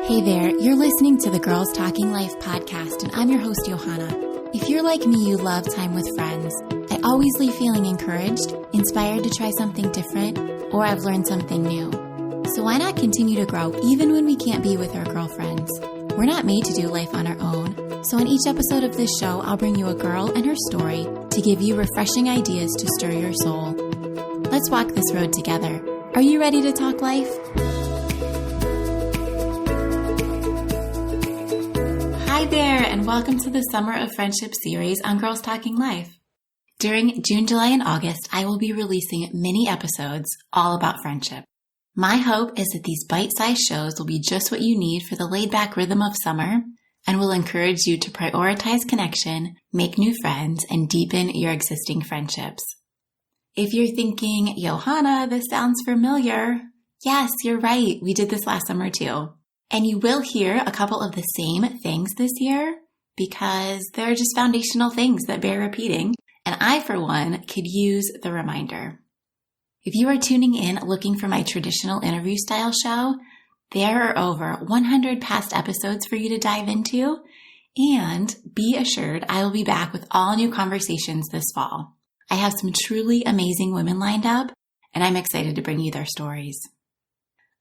Hey there, you're listening to the Girls Talking Life podcast, and I'm your host, Johanna. If you're like me, you love time with friends. I always leave feeling encouraged, inspired to try something different, or I've learned something new. So why not continue to grow even when we can't be with our girlfriends? We're not made to do life on our own. So in each episode of this show, I'll bring you a girl and her story to give you refreshing ideas to stir your soul. Let's walk this road together. Are you ready to talk life? Hi there, and welcome to the Summer of Friendship series on Girls Talking Life. During June, July, and August, I will be releasing mini episodes all about friendship. My hope is that these bite-sized shows will be just what you need for the laid-back rhythm of summer and will encourage you to prioritize connection, make new friends, and deepen your existing friendships. If you're thinking, Johanna, this sounds familiar. Yes, you're right. We did this last summer too. And you will hear a couple of the same things this year because they're just foundational things that bear repeating. And I, for one, could use the reminder. If you are tuning in looking for my traditional interview style show, there are over 100 past episodes for you to dive into. And be assured I will be back with all new conversations this fall. I have some truly amazing women lined up, and I'm excited to bring you their stories.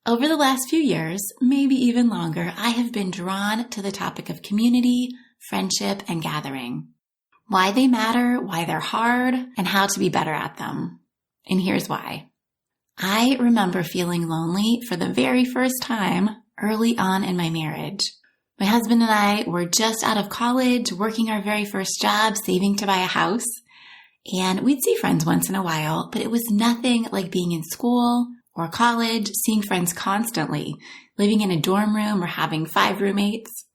Over the last few years, maybe even longer, I have been drawn to the topic of community, friendship, and gathering. Why they matter, why they're hard, and how to be better at them. And here's why. I remember feeling lonely for the very first time early on in my marriage. My husband and I were just out of college, working our very first job, saving to buy a house. And we'd see friends once in a while, but it was nothing like being in school or college, seeing friends constantly, living in a dorm room or having 5 roommates.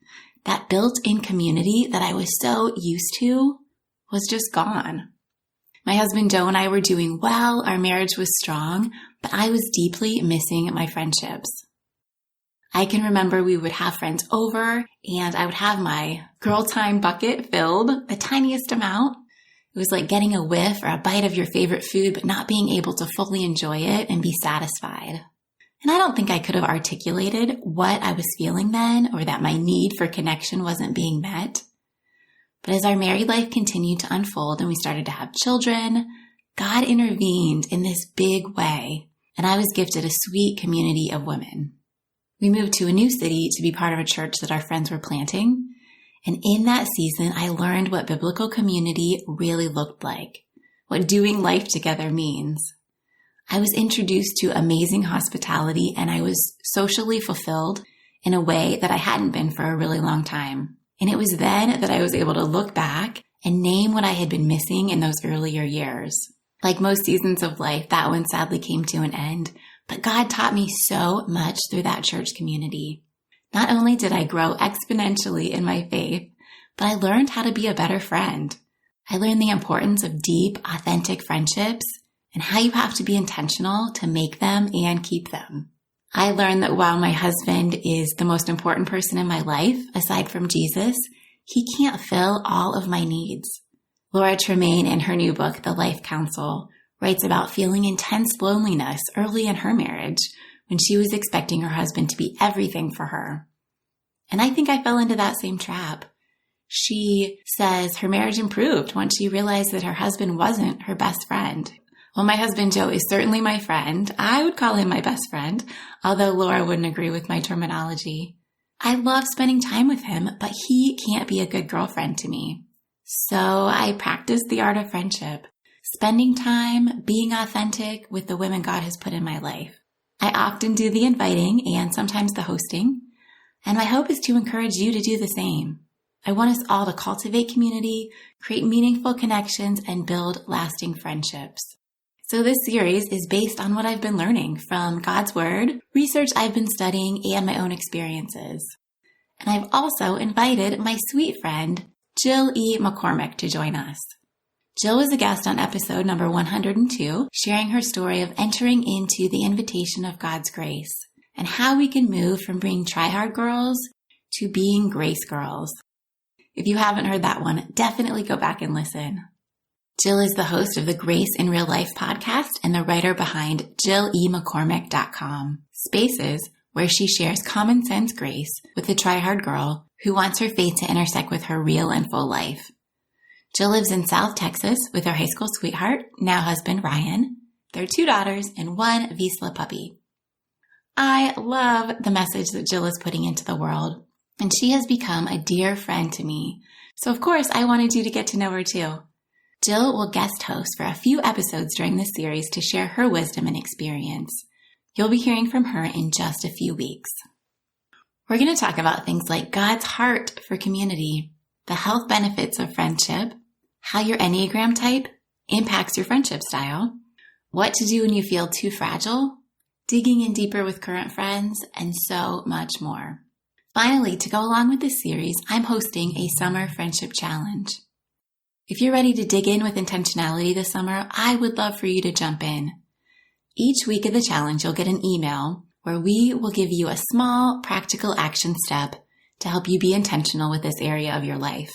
That built-in community that I was so used to was just gone. My husband Joe and I were doing well, our marriage was strong, but I was deeply missing my friendships. I can remember we would have friends over and I would have my girl time bucket filled, the tiniest amount. It was like getting a whiff or a bite of your favorite food, but not being able to fully enjoy it and be satisfied. And I don't think I could have articulated what I was feeling then or that my need for connection wasn't being met. But as our married life continued to unfold and we started to have children, God intervened in this big way, and I was gifted a sweet community of women. We moved to a new city to be part of a church that our friends were planting. And in that season, I learned what biblical community really looked like, what doing life together means. I was introduced to amazing hospitality, and I was socially fulfilled in a way that I hadn't been for a really long time. And it was then that I was able to look back and name what I had been missing in those earlier years. Like most seasons of life, that one sadly came to an end, but God taught me so much through that church community. Not only did I grow exponentially in my faith, but I learned how to be a better friend. I learned the importance of deep, authentic friendships and how you have to be intentional to make them and keep them. I learned that while my husband is the most important person in my life, aside from Jesus, he can't fill all of my needs. Laura Tremaine, in her new book, The Life Counsel, writes about feeling intense loneliness early in her marriage when she was expecting her husband to be everything for her. And I think I fell into that same trap. She says her marriage improved once she realized that her husband wasn't her best friend. Well, my husband Joe is certainly my friend. I would call him my best friend, although Laura wouldn't agree with my terminology. I love spending time with him, but he can't be a good girlfriend to me. So I practice the art of friendship, spending time, being authentic with the women God has put in my life. I often do the inviting and sometimes the hosting, and my hope is to encourage you to do the same. I want us all to cultivate community, create meaningful connections, and build lasting friendships. So this series is based on what I've been learning from God's Word, research I've been studying, and my own experiences. And I've also invited my sweet friend, Jill E. McCormick, to join us. Jill was a guest on episode number 102, sharing her story of entering into the invitation of God's grace and how we can move from being try-hard girls to being grace girls. If you haven't heard that one, definitely go back and listen. Jill is the host of the Grace in Real Life podcast and the writer behind JillEMcCormick.com. Spaces, where she shares common sense grace with a try-hard girl who wants her faith to intersect with her real and full life. Jill lives in South Texas with her high school sweetheart, now husband Ryan, their 2 daughters, and 1 Vizsla puppy. I love the message that Jill is putting into the world, and she has become a dear friend to me. So of course, I wanted you to get to know her too. Jill will guest host for a few episodes during this series to share her wisdom and experience. You'll be hearing from her in just a few weeks. We're going to talk about things like God's heart for community, the health benefits of friendship, how your Enneagram type impacts your friendship style, what to do when you feel too fragile, digging in deeper with current friends, and so much more. Finally, to go along with this series, I'm hosting a summer friendship challenge. If you're ready to dig in with intentionality this summer, I would love for you to jump in. Each week of the challenge, you'll get an email where we will give you a small, practical action step to help you be intentional with this area of your life.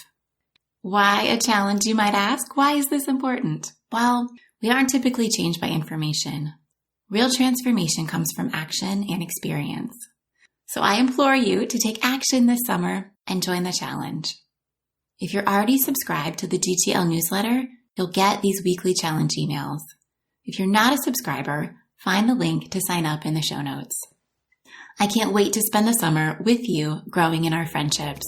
Why a challenge, you might ask? Why is this important? Well, we aren't typically changed by information. Real transformation comes from action and experience. So I implore you to take action this summer and join the challenge. If you're already subscribed to the GTL newsletter, you'll get these weekly challenge emails. If you're not a subscriber, find the link to sign up in the show notes. I can't wait to spend the summer with you growing in our friendships.